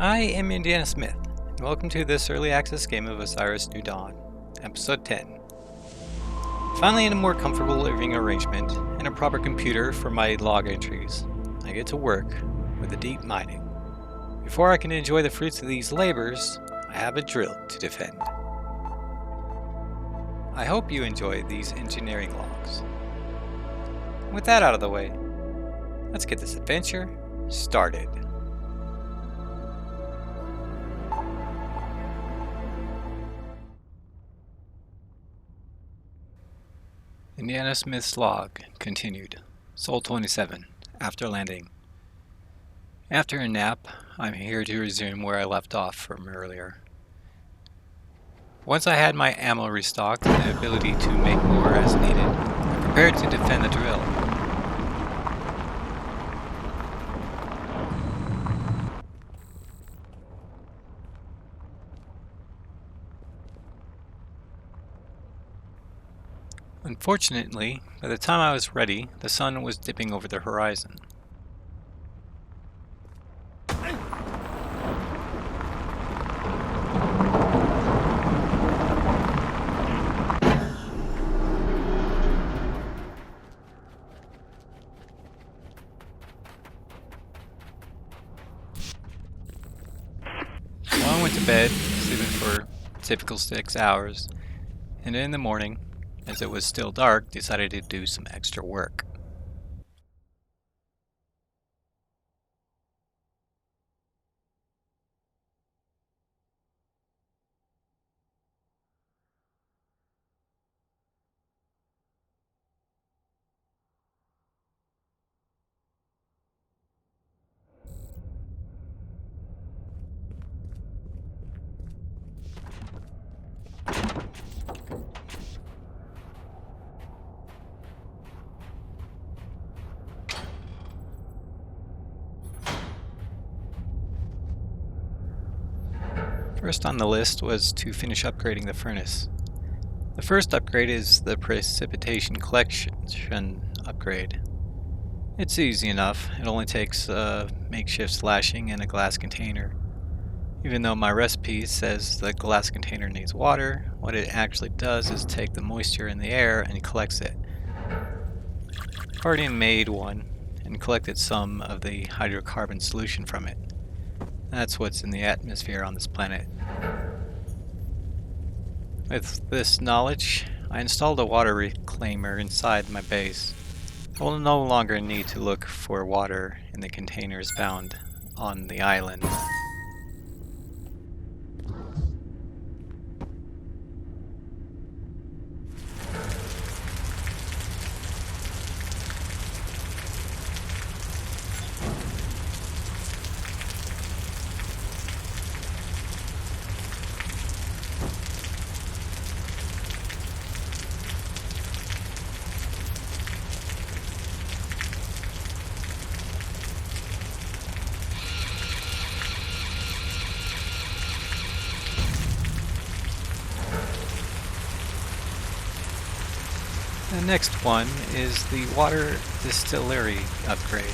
I am Indiana Smith, and welcome to this early access game of Osiris New Dawn, Episode 10. Finally in a more comfortable living arrangement and a proper computer for my log entries, I get to work with the deep mining. Before I can enjoy the fruits of these labors, I have a drill to defend. I hope you enjoy these engineering logs. With that out of the way, let's get this adventure started. Indiana Smith's log continued. Sol 27, after landing. After a nap, I'm here to resume where I left off from earlier. Once I had my ammo restocked and the ability to make more as needed, I prepared to defend the drill. Unfortunately, by the time I was ready, the sun was dipping over the horizon. Well, I went to bed, sleeping for typical 6 hours, and in the morning, as it was still dark, decided to do some extra work. First on the list was to finish upgrading the furnace. The first upgrade is the precipitation collection upgrade. It's easy enough, it only takes a makeshift slashing and a glass container. Even though my recipe says the glass container needs water, what it actually does is take the moisture in the air and collects it. I've already made one and collected some of the hydrocarbon solution from it. That's what's in the atmosphere on this planet. With this knowledge, I installed a water reclaimer inside my base. I will no longer need to look for water in the containers found on the island. The next one is the water distillery upgrade.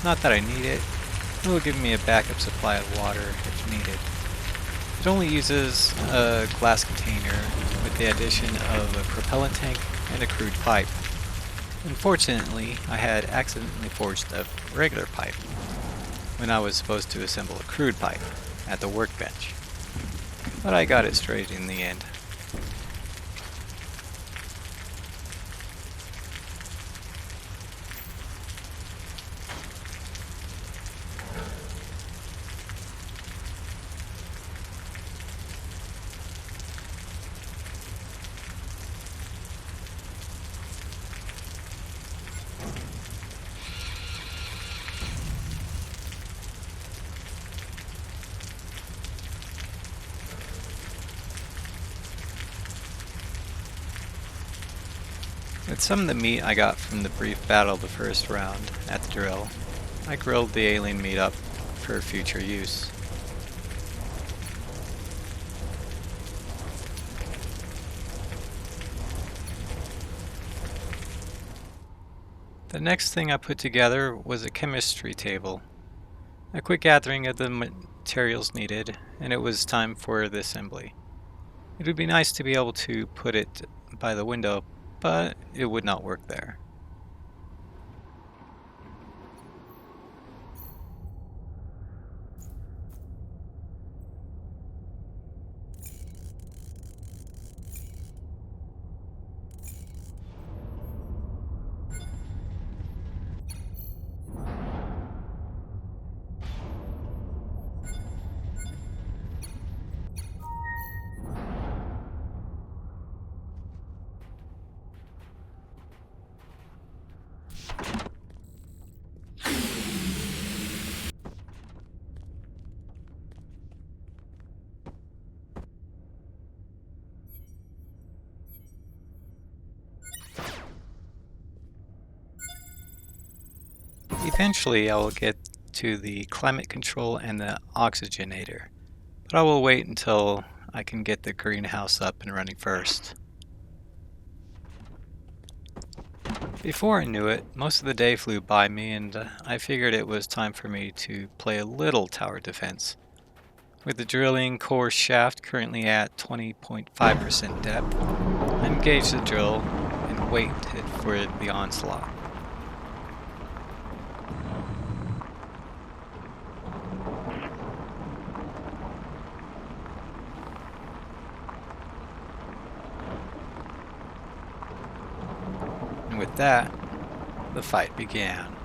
Not that I need it, it will give me a backup supply of water if needed. It only uses a glass container with the addition of a propellant tank and a crude pipe. Unfortunately, I had accidentally forged a regular pipe when I was supposed to assemble a crude pipe at the workbench, but I got it straight in the end. With some of the meat I got from the brief battle the first round at the drill, I grilled the alien meat up for future use. The next thing I put together was a chemistry table, a quick gathering of the materials needed, and it was time for the assembly. It would be nice to be able to put it by the window, but it would not work there. Eventually I will get to the climate control and the oxygenator, but I will wait until I can get the greenhouse up and running first. Before I knew it, most of the day flew by me, and I figured it was time for me to play a little tower defense. With the drilling core shaft currently at 20.5% depth, I engage the drill and waited for the onslaught. And with that, the fight began.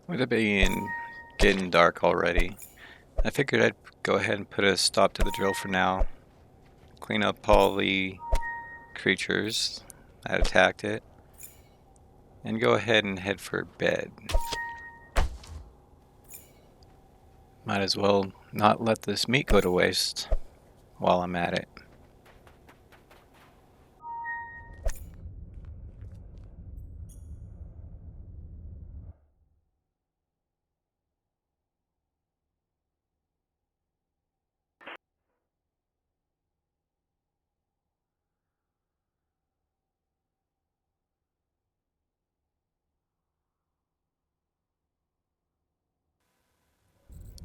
With it being getting dark already, I figured I'd go ahead and put a stop to the drill for now, clean up all the creatures that attacked it, and go ahead and head for bed. Might as well not let this meat go to waste while I'm at it.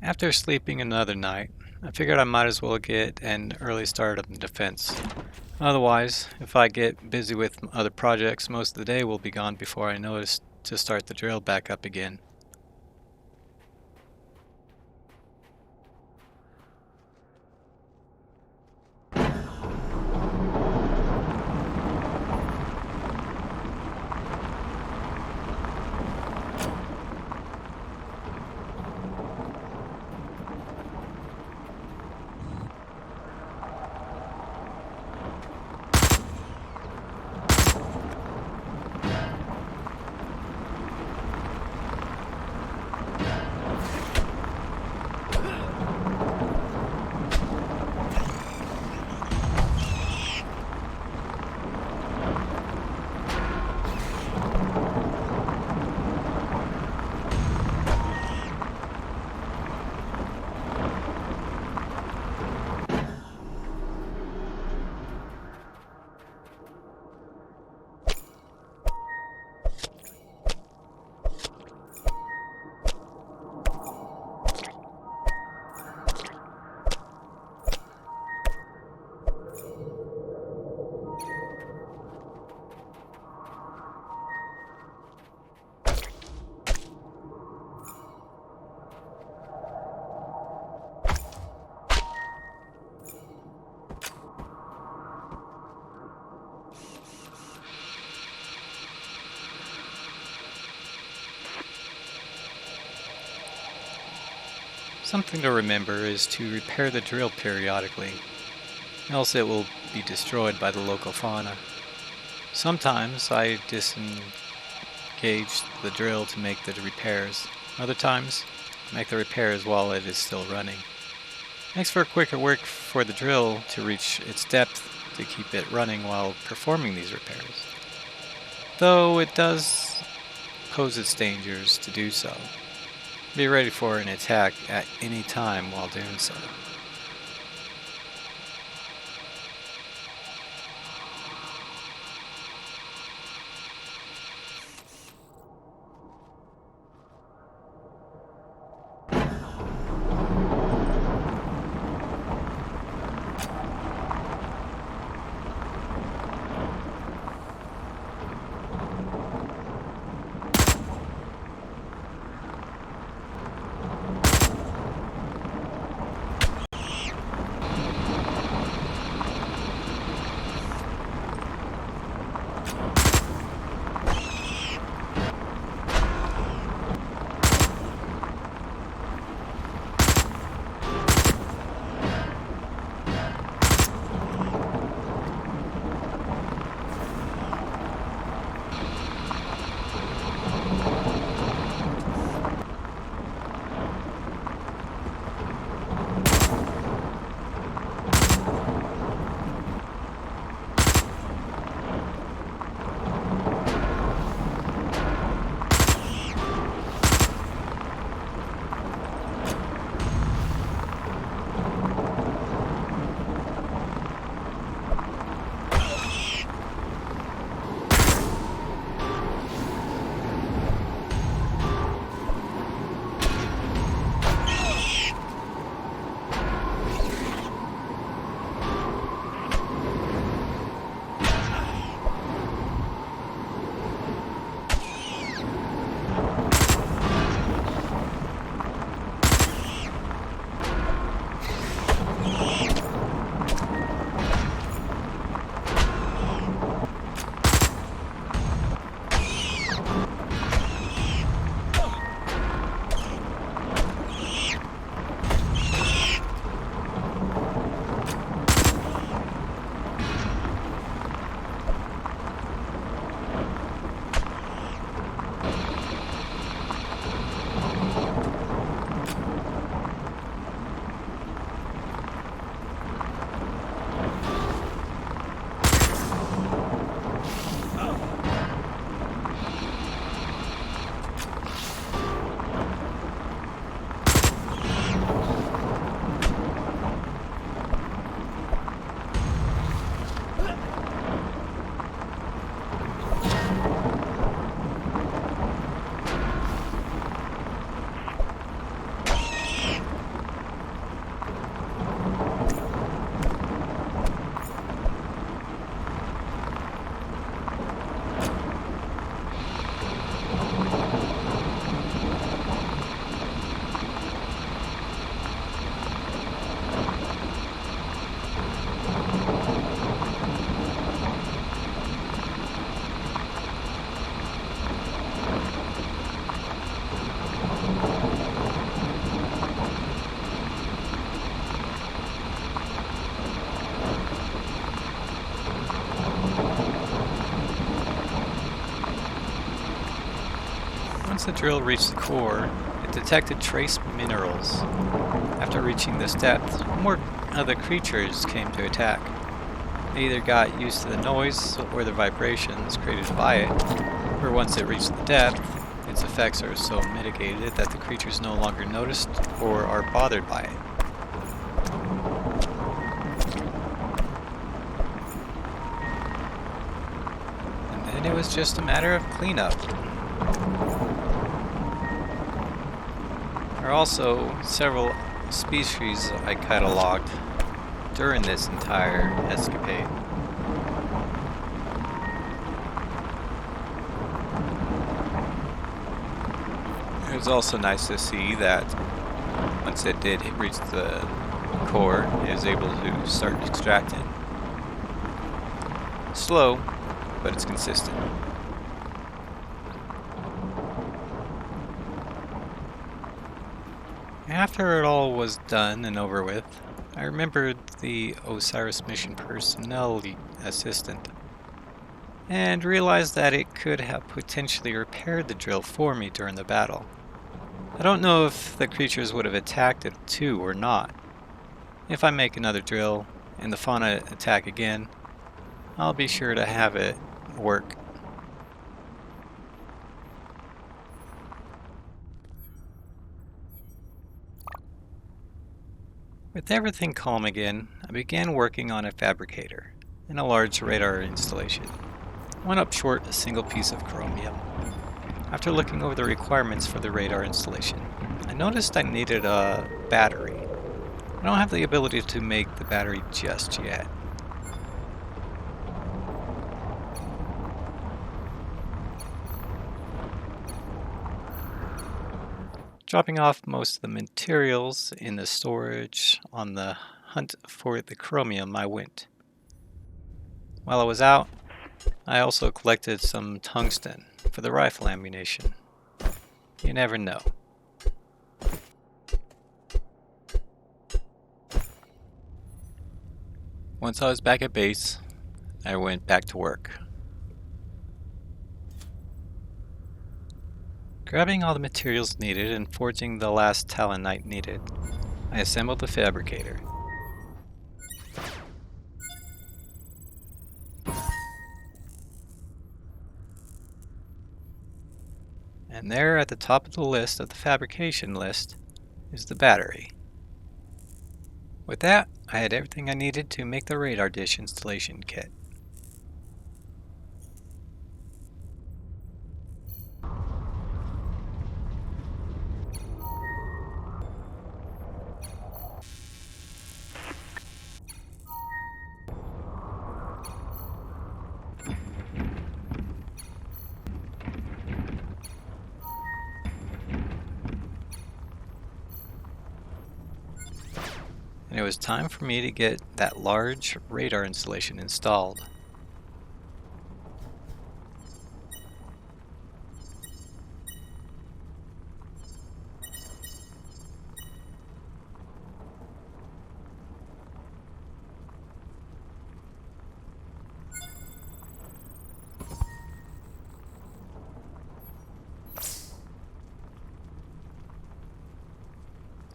After sleeping another night, I figured I might as well get an early start on the defense. Otherwise, if I get busy with other projects, most of the day will be gone before I notice to start the drill back up again. Something to remember is to repair the drill periodically, else it will be destroyed by the local fauna. Sometimes I disengage the drill to make the repairs. Other times, I make the repairs while it is still running. Makes for quicker work for the drill to reach its depth to keep it running while performing these repairs. Though it does pose its dangers to do so. Be ready for an attack at any time while doing so. Once the drill reached the core, it detected trace minerals. After reaching this depth, more of the creatures came to attack. They either got used to the noise or the vibrations created by it, or once it reached the depth, its effects are so mitigated that the creatures no longer noticed or are bothered by it. And then it was just a matter of cleanup. There are also several species I cataloged during this entire escapade. It was also nice to see that once it did reach the core, it was able to start extracting. Slow, but it's consistent. After it all was done and over with, I remembered the Osiris mission personnel assistant and realized that it could have potentially repaired the drill for me during the battle. I don't know if the creatures would have attacked it too or not. If I make another drill and the fauna attack again, I'll be sure to have it work. With everything calm again, I began working on a fabricator and a large radar installation. I went up short a single piece of chromium. After looking over the requirements for the radar installation, I noticed I needed a battery. I don't have the ability to make the battery just yet. Dropping off most of the materials in the storage on the hunt for the chromium, I went. While I was out, I also collected some tungsten for the rifle ammunition. You never know. Once I was back at base, I went back to work. Grabbing all the materials needed and forging the last talonite needed, I assembled the fabricator. And there at the top of the list of the fabrication list is the battery. With that, I had everything I needed to make the radar dish installation kit. And it was time for me to get that large radar installation installed.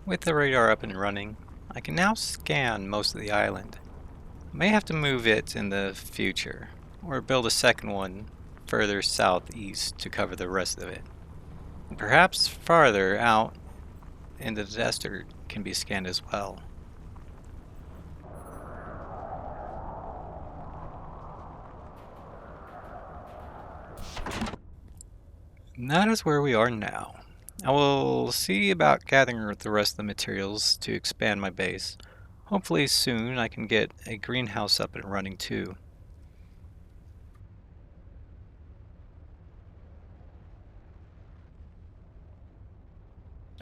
With the radar up and running, I can now scan most of the island. I may have to move it in the future, or build a second one further southeast to cover the rest of it. And perhaps farther out in the desert can be scanned as well. And that is where we are now. I will see about gathering the rest of the materials to expand my base. Hopefully soon I can get a greenhouse up and running too.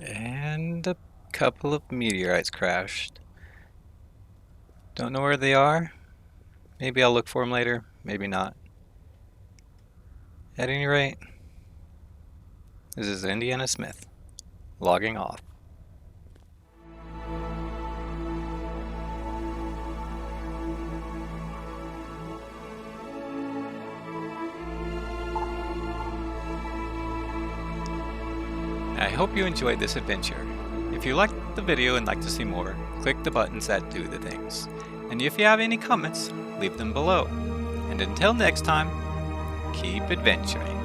And a couple of meteorites crashed. Don't know where they are. Maybe I'll look for them later, maybe not. At any rate, this is Indiana Smith, logging off. I hope you enjoyed this adventure. If you liked the video and like to see more, click the buttons that do the things. And if you have any comments, leave them below. And until next time, keep adventuring.